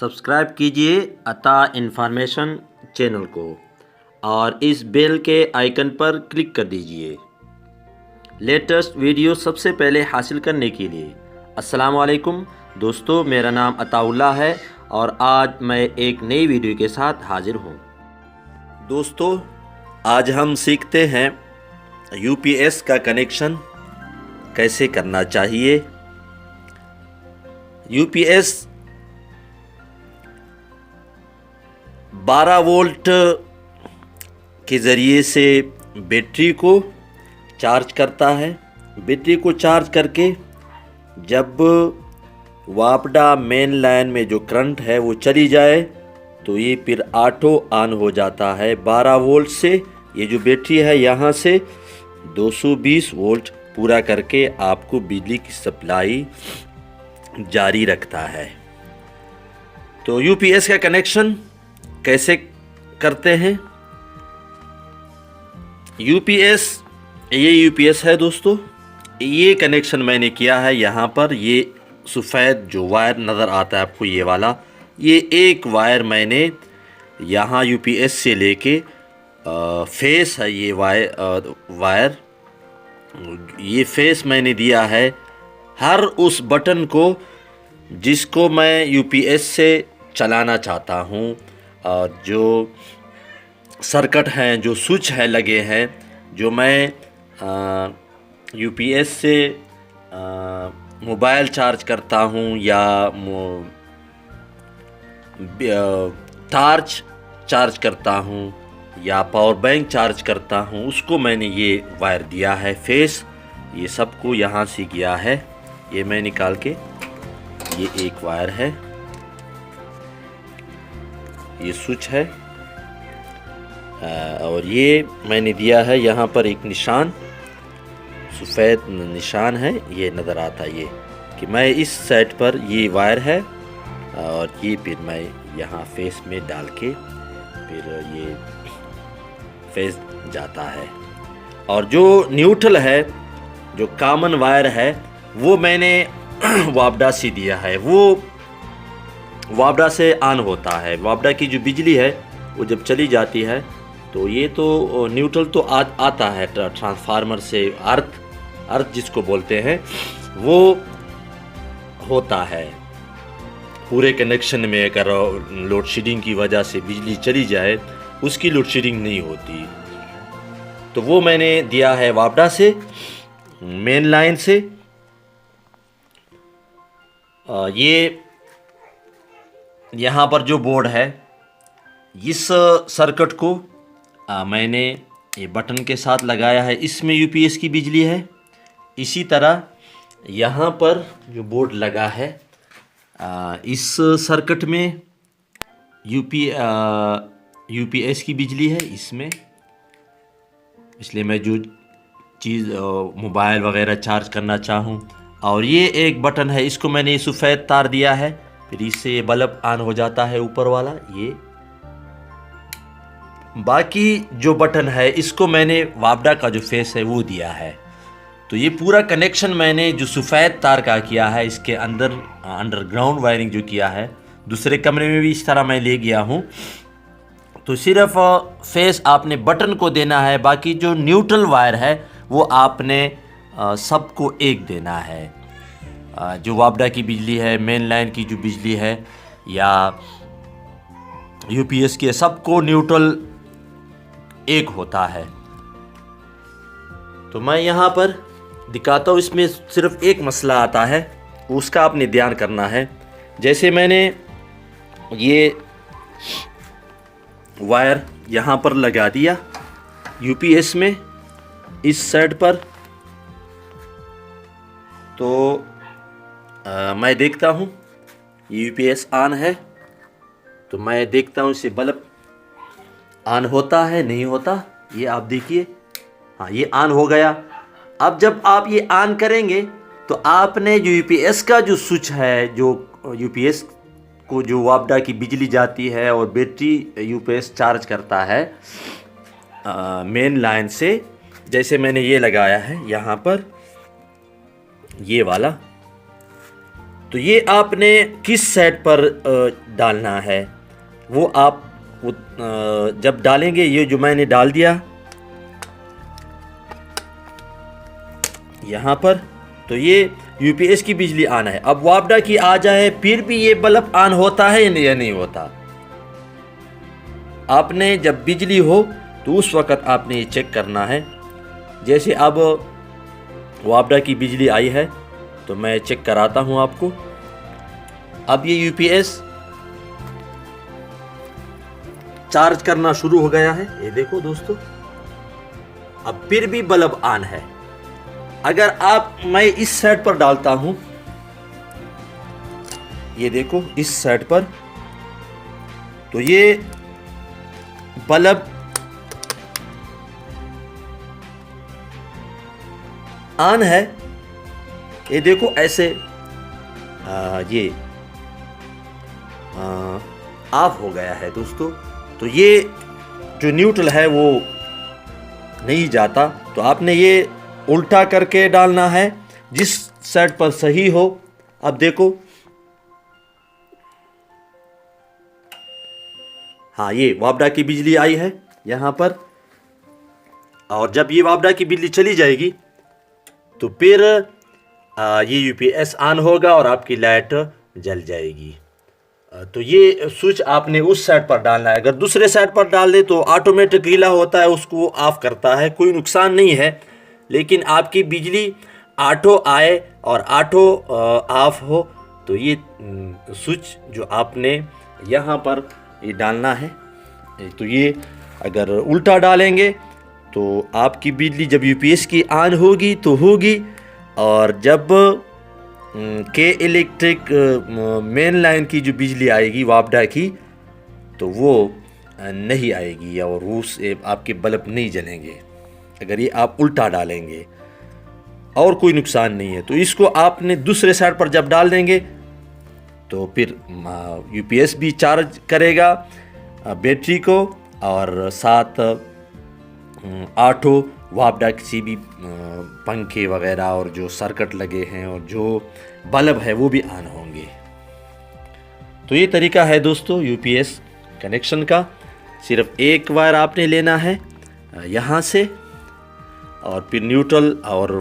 Subscribe कीजिए अता information channel को और इस बेल के आइकन पर क्लिक कर दीजिए लेटेस्ट वीडियो सबसे पहले हासिल करने के लिए। अस्सलाम वालेकुम दोस्तों, मेरा नाम अताउल्लाह है और आज मैं एक नई वीडियो के साथ हाजिर हूँ। दोस्तों, आज हम सीखते हैं यूपीएस का कनेक्शन कैसे करना चाहिए। यूपीएस 12 वोल्ट के ज़रिए से बैटरी को चार्ज करता है। बैटरी को चार्ज करके जब वापडा मेन लाइन में जो करंट है वो चली जाए तो ये फिर ऑटो ऑन हो जाता है। 12 वोल्ट से ये जो बैटरी है यहाँ से 220 वोल्ट पूरा करके आपको बिजली की सप्लाई जारी रखता है। तो यूपीएस का कनेक्शन कैसे करते हैं। ये यूपीएस है दोस्तों। ये कनेक्शन मैंने किया है यहाँ पर। ये सफ़ेद जो वायर नज़र आता है आपको, ये वाला, ये एक वायर मैंने यहाँ यूपीएस से लेके फेस है ये वायर ये फेस मैंने दिया है हर उस बटन को जिसको मैं यूपीएस से चलाना चाहता हूँ। और जो सर्किट हैं, जो स्विच है लगे हैं, जो मैं यूपीएस से मोबाइल चार्ज करता हूँ या टॉर्च चार्ज करता हूँ या पावर बैंक चार्ज करता हूँ, उसको मैंने ये वायर दिया है फेस। ये सबको यहाँ से गया है। ये मैं निकाल के, ये एक वायर है, ये स्विच है और ये मैंने दिया है यहाँ पर एक निशान, सफ़ेद निशान है, ये नज़र आता है ये कि मैं इस साइड पर ये वायर है और ये फिर मैं यहाँ फेस में डाल के फिर ये फेस जाता है। और जो न्यूट्रल है, जो कॉमन वायर है, वो मैंने वापडा से दिया है। वो वापडा से ऑन होता है। वापडा की जो बिजली है वो जब चली जाती है तो ये तो न्यूट्रल तो आता है ट्रांसफार्मर से, अर्थ जिसको बोलते हैं, वो होता है पूरे कनेक्शन में। अगर लोड शेडिंग की वजह से बिजली चली जाए, उसकी लोड शेडिंग नहीं होती। तो वो मैंने दिया है वापडा से, मेन लाइन से। ये यहाँ पर जो बोर्ड है, इस सर्किट को मैंने ये बटन के साथ लगाया है। इसमें यूपीएस की बिजली है। इसी तरह यहाँ पर जो बोर्ड लगा है, इस सर्किट में यूपीएस की बिजली है इसमें। इसलिए मैं जो चीज़ मोबाइल वगैरह चार्ज करना चाहूँ, और ये एक बटन है, इसको मैंने सफ़ेद तार दिया है, फिर इससे बल्ब ऑन हो जाता है ऊपर वाला। ये बाकी जो बटन है इसको मैंने वापडा का जो फेस है वो दिया है। तो ये पूरा कनेक्शन मैंने जो सफ़ेद तार का किया है, इसके अंदर अंडरग्राउंड वायरिंग जो किया है, दूसरे कमरे में भी इस तरह मैं ले गया हूँ। तो सिर्फ फेस आपने बटन को देना है, बाकी जो न्यूट्रल वायर है वो आपने सबको एक देना है। जो वापडा की बिजली है, मेन लाइन की जो बिजली है या यूपीएस की, सबको न्यूट्रल एक होता है। तो मैं यहाँ पर दिखाता हूँ। इसमें सिर्फ एक मसला आता है, उसका आपने ध्यान करना है। जैसे मैंने ये वायर यहाँ पर लगा दिया यूपीएस में, इस साइड पर, तो मैं देखता हूँ ये यूपीएस ऑन है। तो मैं देखता हूँ इसे बल्ब ऑन होता है नहीं होता। ये आप देखिए, हाँ ये ऑन हो गया। अब जब आप ये ऑन करेंगे तो आपने जो यूपीएस का जो स्विच है, जो यूपीएस को जो वापडा की बिजली जाती है और बैटरी यूपीएस चार्ज करता है मेन लाइन से, जैसे मैंने ये लगाया है यहाँ पर, ये वाला, तो ये आपने किस सेट पर डालना है वो आप जब डालेंगे, ये जो मैंने डाल दिया यहाँ पर, तो ये यूपीएस की बिजली ऑन है। अब वापडा की आ जाए फिर भी ये बल्ब ऑन होता है या नहीं होता। आपने जब बिजली हो तो उस वक़्त आपने ये चेक करना है। जैसे अब वापडा की बिजली आई है तो मैं चेक कराता हूँ आपको। अब ये यूपीएस चार्ज करना शुरू हो गया है, ये देखो दोस्तों। अब फिर भी बल्ब ऑन है। अगर मैं इस साइड पर डालता हूं, ये देखो इस साइड पर, तो ये बल्ब ऑन है। ये देखो ऐसे ये ऑफ हो गया है दोस्तों। तो ये जो न्यूट्रल है वो नहीं जाता, तो आपने ये उल्टा करके डालना है जिस साइड पर सही हो। अब देखो, हाँ ये वापडा की बिजली आई है यहाँ पर, और जब ये वापडा की बिजली चली जाएगी तो फिर ये यूपीएस ऑन होगा और आपकी लाइट जल जाएगी। तो ये स्विच आपने उस साइड पर डालना है। अगर दूसरे साइड पर डाल दे तो ऑटोमेटिक गीला होता है, उसको ऑफ करता है, कोई नुकसान नहीं है। लेकिन आपकी बिजली ऑटो आए और ऑटो ऑफ हो तो ये स्विच जो आपने यहाँ पर ये डालना है। तो ये अगर उल्टा डालेंगे तो आपकी बिजली जब यूपीएस की ऑन होगी तो होगी, और जब के इलेक्ट्रिक मेन लाइन की जो बिजली आएगी वापडा की तो वो नहीं आएगी और उससे आपके बल्ब नहीं जलेंगे अगर ये आप उल्टा डालेंगे, और कोई नुकसान नहीं है। तो इसको आपने दूसरे साइड पर जब डाल देंगे तो फिर यूपीएस भी चार्ज करेगा बैटरी को, और साथ ऑटो वापडा किसी भी पंखे वगैरह और जो सर्किट लगे हैं और जो बल्ब है वो भी ऑन होंगे। तो ये तरीका है दोस्तों यूपीएस कनेक्शन का। सिर्फ एक वायर आपने लेना है यहाँ से, और फिर न्यूट्रल और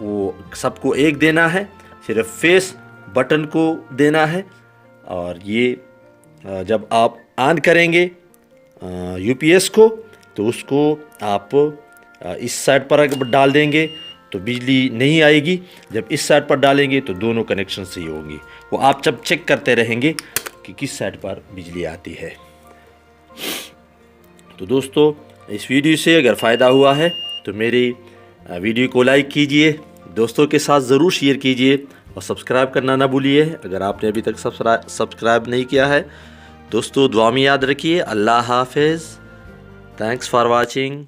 वो सबको एक देना है, सिर्फ फेस बटन को देना है। और ये जब आप ऑन करेंगे यूपीएस को तो उसको आप इस साइड पर अगर डाल देंगे तो बिजली नहीं आएगी, जब इस साइड पर डालेंगे तो दोनों कनेक्शन सही होंगे। वो आप जब चेक करते रहेंगे कि किस साइड पर बिजली आती है। तो दोस्तों इस वीडियो से अगर फ़ायदा हुआ है तो मेरी वीडियो को लाइक कीजिए, दोस्तों के साथ ज़रूर शेयर कीजिए और सब्सक्राइब करना ना भूलिए अगर आपने अभी तक सब्सक्राइब नहीं किया है। दोस्तों दुआ में याद रखिए। अल्लाह हाफिज़। Thanks for watching.